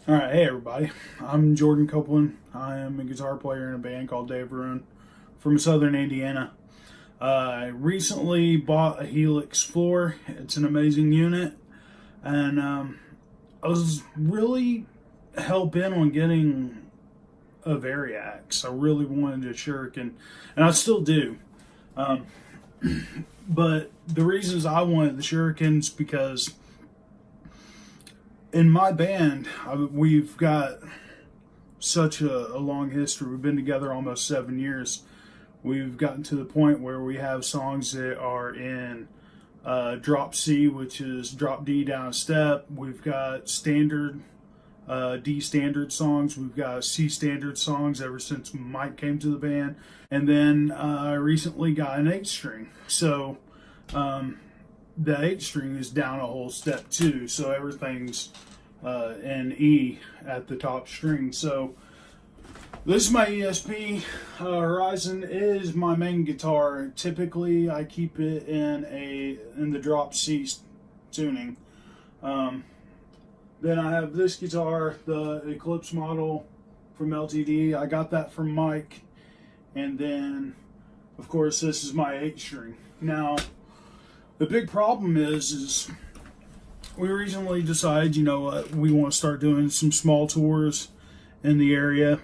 All right, hey everybody. I'm Jordan Copeland. I am a guitar player in a band called Dave Roon from Southern Indiana. I recently bought a Helix floor. It's an amazing unit, and I was really hell bent on getting a Variax. I really wanted a Shuriken, and I still do. But the reasons I wanted the Shurikens because in my band, we've got such a long history. We've been together almost 7 years. We've gotten to the point where we have songs that are in drop C, which is drop D down a step. We've got standard D standard songs. We've got C standard songs ever since Mike came to the band. And then I recently got an 8-string. So the 8-string is down a whole step too, so everything's in E at the top string. So this is my ESP. Horizon is my main guitar. Typically I keep it in the drop C tuning. Then I have this guitar, the Eclipse model from LTD. I got that from Mike. And then of course this is my 8-string. Now the big problem is we recently decided, you know what, we want to start doing some small tours in the area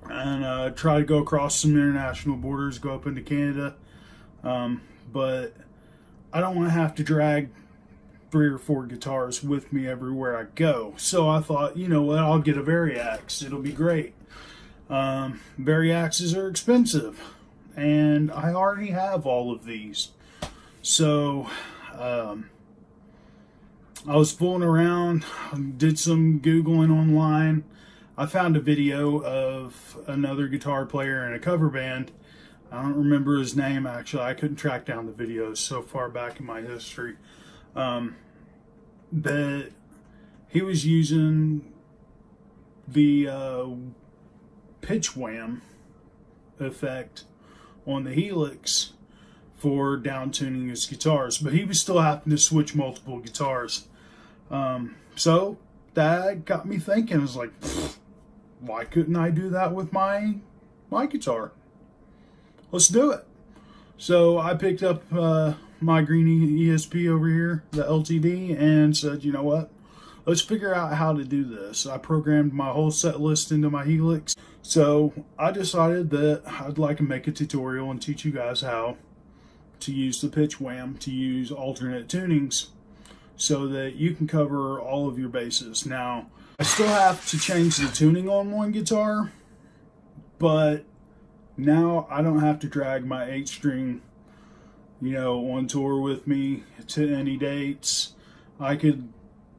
and try to go across some international borders, go up into Canada. But I don't want to have to drag 3 or 4 guitars with me everywhere I go. So I thought, you know what, I'll get a Variax. It'll be great. Variaxes are expensive, and I already have all of these. So I was fooling around, did some Googling online. I found a video of another guitar player in a cover band. I don't remember his name, actually. I couldn't track down the videos so far back in my history. But he was using the Pitch Wham effect on the Helix for down tuning his guitars, but he was still having to switch multiple guitars. So that got me thinking. I was like, why couldn't I do that with my guitar? Let's do it. So I picked up my green ESP over here, the LTD, and said, you know what? Let's figure out how to do this. I programmed my whole set list into my Helix. So I decided that I'd like to make a tutorial and teach you guys how to use the Pitch Wham to use alternate tunings so that you can cover all of your bases. Now, I still have to change the tuning on one guitar, but now I don't have to drag my 8-string, you know, on tour with me to any dates. I could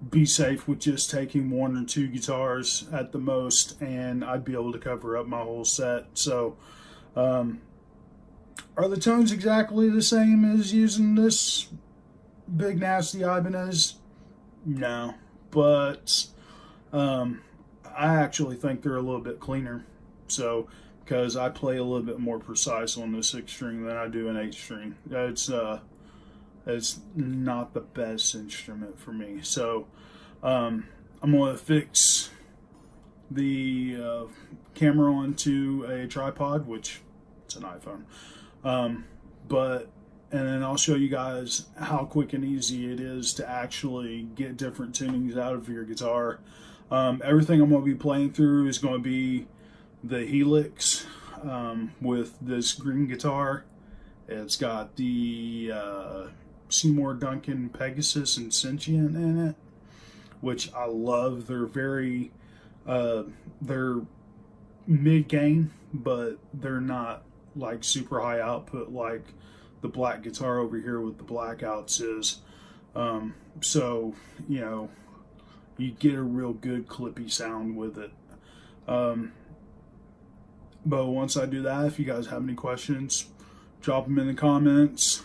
be safe with just taking 1 or 2 guitars at the most, and I'd be able to cover up my whole set. So, are the tones exactly the same as using this big nasty Ibanez? No, but I actually think they're a little bit cleaner. So, because I play a little bit more precise on the 6-string than I do an 8-string. It's not the best instrument for me. So I'm going to fix the camera onto a tripod, which it's an iPhone. And then I'll show you guys how quick and easy it is to actually get different tunings out of your guitar. Everything I'm going to be playing through is going to be the Helix with this green guitar. It's got the Seymour Duncan Pegasus and Sentient in it, which I love. They're very they're mid gain, but they're not like super high output like the black guitar over here with the blackouts is. So you know, you get a real good clippy sound with it. But once I do that, if you guys have any questions, drop them in the comments.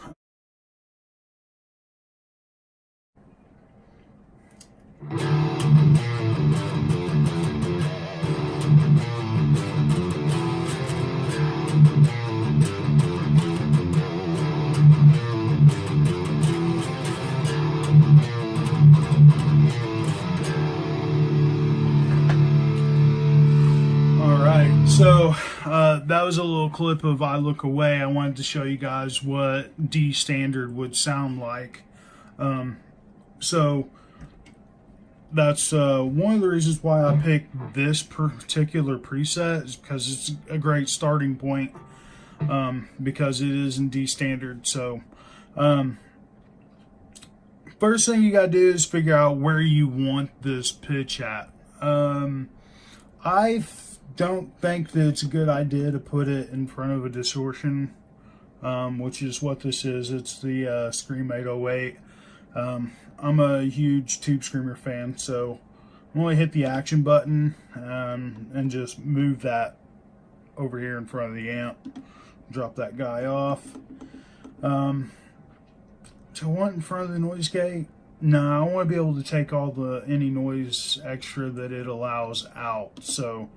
So that was a little clip of I Look Away. I wanted to show you guys what D standard would sound like. So that's one of the reasons why I picked this particular preset, is because it's a great starting point, because it is in D standard. So first thing you gotta do is figure out where you want this pitch at. I don't think that it's a good idea to put it in front of a distortion, which is what this is. It's the Scream 808. I'm a huge Tube Screamer fan, so I'm going to hit the action button and just move that over here in front of the amp. Drop that guy off. So I want in front of the noise gate. No, I want to be able to take all any noise extra that it allows out. So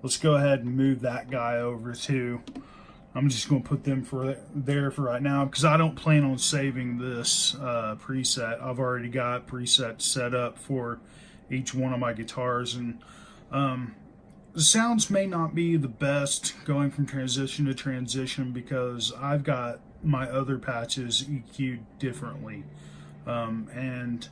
let's go ahead and move that guy over too. I'm just going to put them there for right now, because I don't plan on saving this preset. I've already got presets set up for each one of my guitars, and the sounds may not be the best going from transition to transition, because I've got my other patches EQ'd differently. And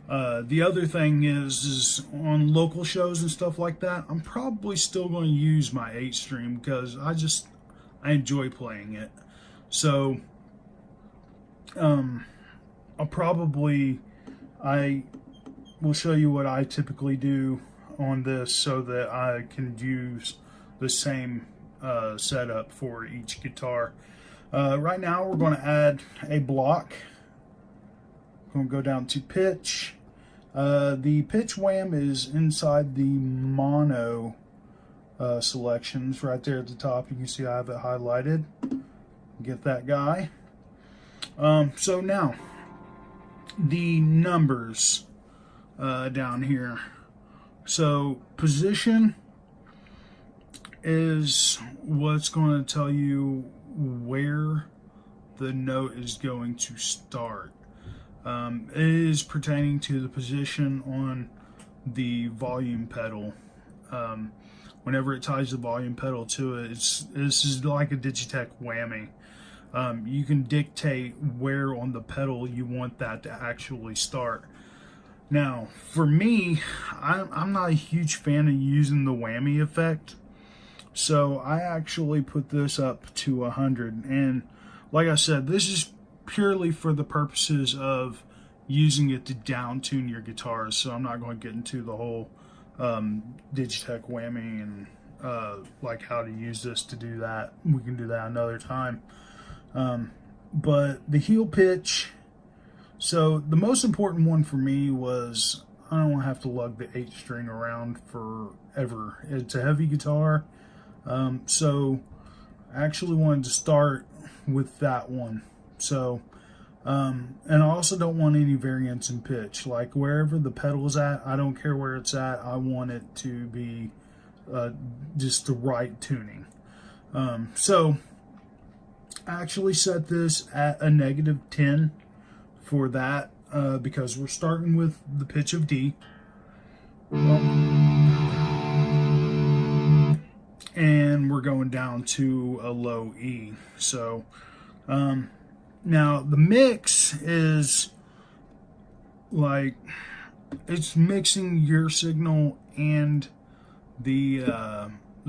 the other thing is on local shows and stuff like that, I'm probably still going to use my 8-string, because I enjoy playing it. So I will show you what I typically do on this, so that I can use the same setup for each guitar. Right now we're going to add a block. I'm going to go down to pitch. The Pitch Wham is inside the mono selections right there at the top. You can see I have it highlighted. Get that guy. So now the numbers down here. So position is what's going to tell you where the note is going to start. It is pertaining to the position on the volume pedal. Whenever it ties the volume pedal to it, this is like a Digitech whammy. You can dictate where on the pedal you want that to actually start. Now, for me, I'm not a huge fan of using the whammy effect, so I actually put this up to 100. And like I said, this is purely for the purposes of using it to down tune your guitars, so I'm not going to get into the whole Digitech whammy and like how to use this to do that. We can do that another time. But the heel pitch, so the most important one for me was I don't want to have to lug the 8-string around forever. It's a heavy guitar, so I actually wanted to start with that one. So and I also don't want any variance in pitch. Like wherever the pedal is at, I don't care where it's at. I want it to be just the right tuning. So I actually set this at a -10 for that, because we're starting with the pitch of D. And we're going down to a low E. So now the mix is like, it's mixing your signal and the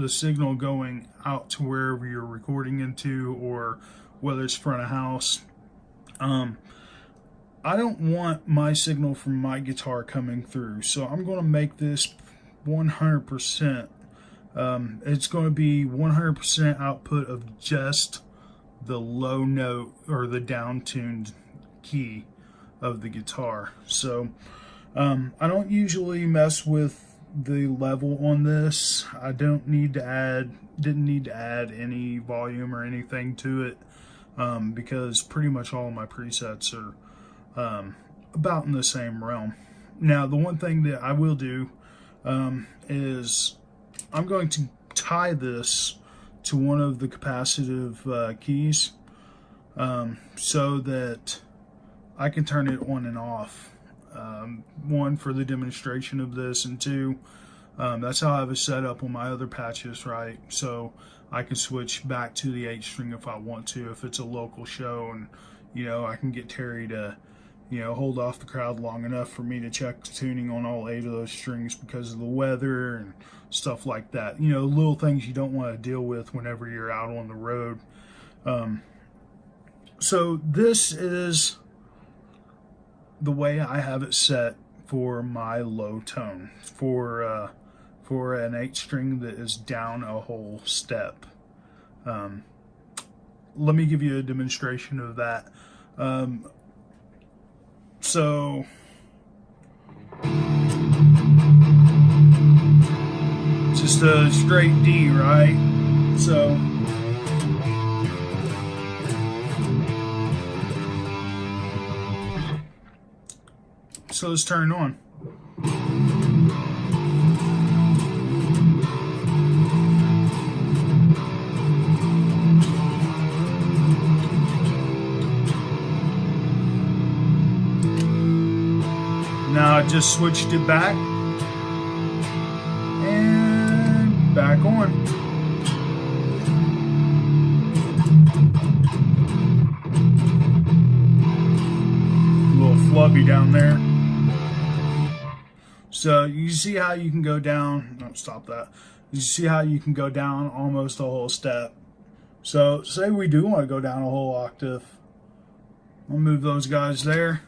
signal going out to wherever you're recording into, or whether it's front of house. I don't want my signal from my guitar coming through, so I'm going to make this 100%. It's going to be 100% output of just the low note or the down-tuned key of the guitar. So I don't usually mess with the level on this. I didn't need to add any volume or anything to it, because pretty much all of my presets are about in the same realm. Now the one thing that I will do is I'm going to tie this to one of the capacitive keys, so that I can turn it on and off. One, for the demonstration of this, and two, That's how I have it set up on my other patches, right? So I can switch back to the 8 string if I want to, if it's a local show, and I can get Terry to hold off the crowd long enough for me to check the tuning on all 8 of those strings because of the weather and stuff like that. Little things you don't want to deal with whenever you're out on the road. So this is the way I have it set for my low tone for an 8 string that is down a whole step. Let me give you a demonstration of that. So just a straight D, right? So let's turn it on. Now I just switched it back and back on. A little flubby down there. So you see how you can go down, no, stop that. You see how you can go down almost a whole step. So say we do want to go down a whole octave. I'll move those guys there.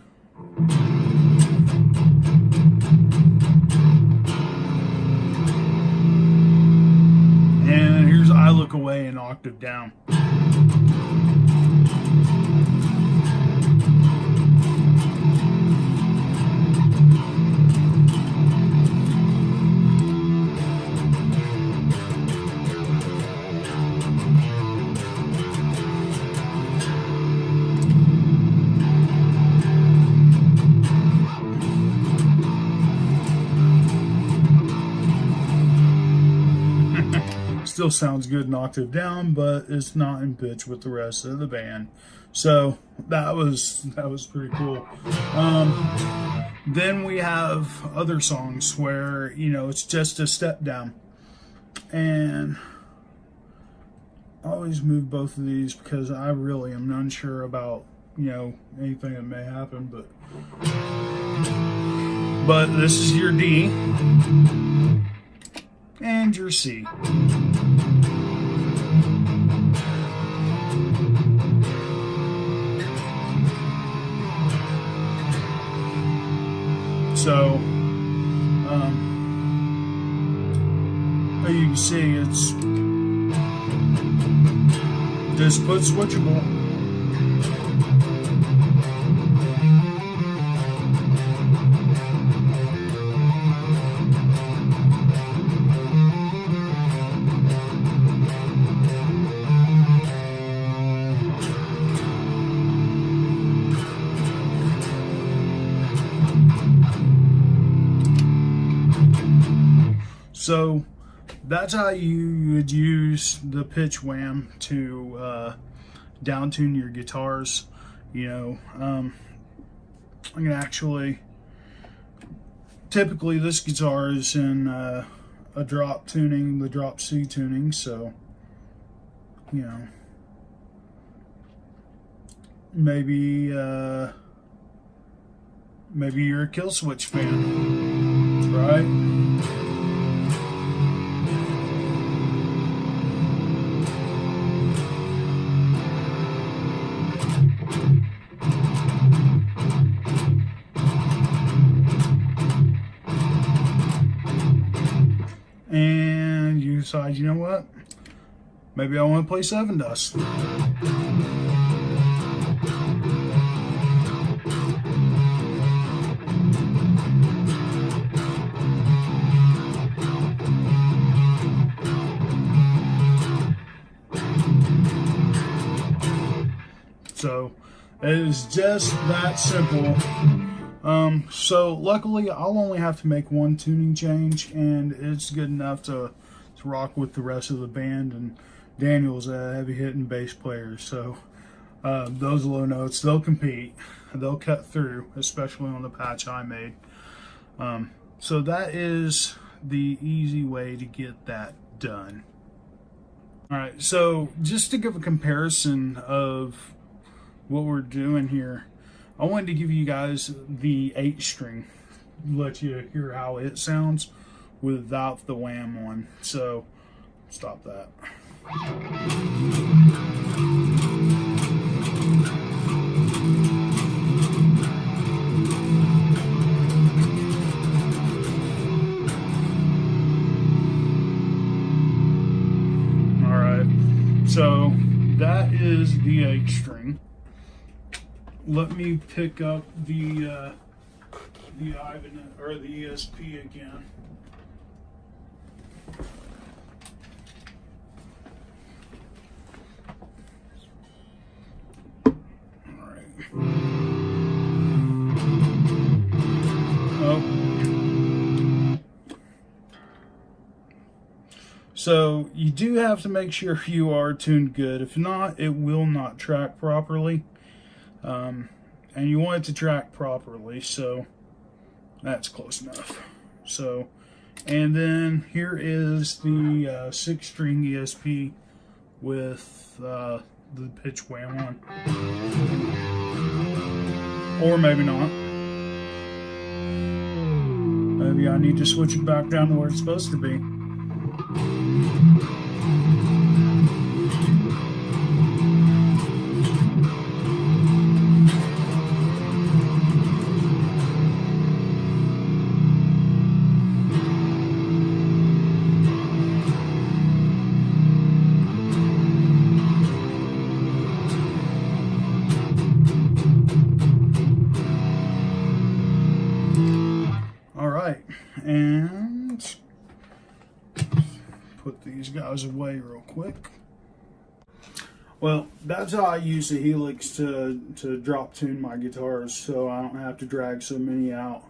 And here's I Look Away an octave down. Still sounds good an octave down, but it's not in pitch with the rest of the band. So that was pretty cool. Then we have other songs where it's just a step down, and I always move both of these because I really am unsure about anything that may happen. But this is your D and your C. So, as you can see, it's just put switchable. So that's how you would use the Pitch Wham to down tune your guitars. I'm gonna actually, typically this guitar is in a drop tuning, the drop C tuning, so maybe you're a Kill Switch fan, right? And you decide, you know what? Maybe I want to play 7 Dust. So it is just that simple. So luckily I'll only have to make one tuning change, and it's good enough to rock with the rest of the band. And Daniel's a heavy hitting bass player, so those low notes, they'll compete, they'll cut through, especially on the patch I made. So that is the easy way to get that done. All right, so just to give a comparison of what we're doing here, I wanted to give you guys the 8-string, let you hear how it sounds without the wham on. So stop that. So that is the 8-string. Let me pick up the Ibanez or the ESP again. All right. Oh. So you do have to make sure you are tuned good. If not, it will not track properly. And you want it to track properly, so that's close enough. So, and then here is the 6-string ESP with the Pitch Wham on. Or maybe not. Maybe I need to switch it back down to where it's supposed to be. All right, and put these guys away real quick. Well, that's how I use the Helix to drop tune my guitars, so I don't have to drag so many out.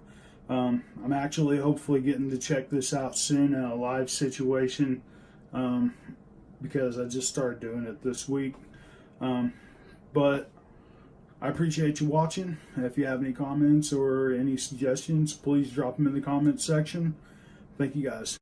I'm actually hopefully getting to check this out soon in a live situation, because I just started doing it this week. But I appreciate you watching. If you have any comments or any suggestions, please drop them in the comments section. Thank you guys.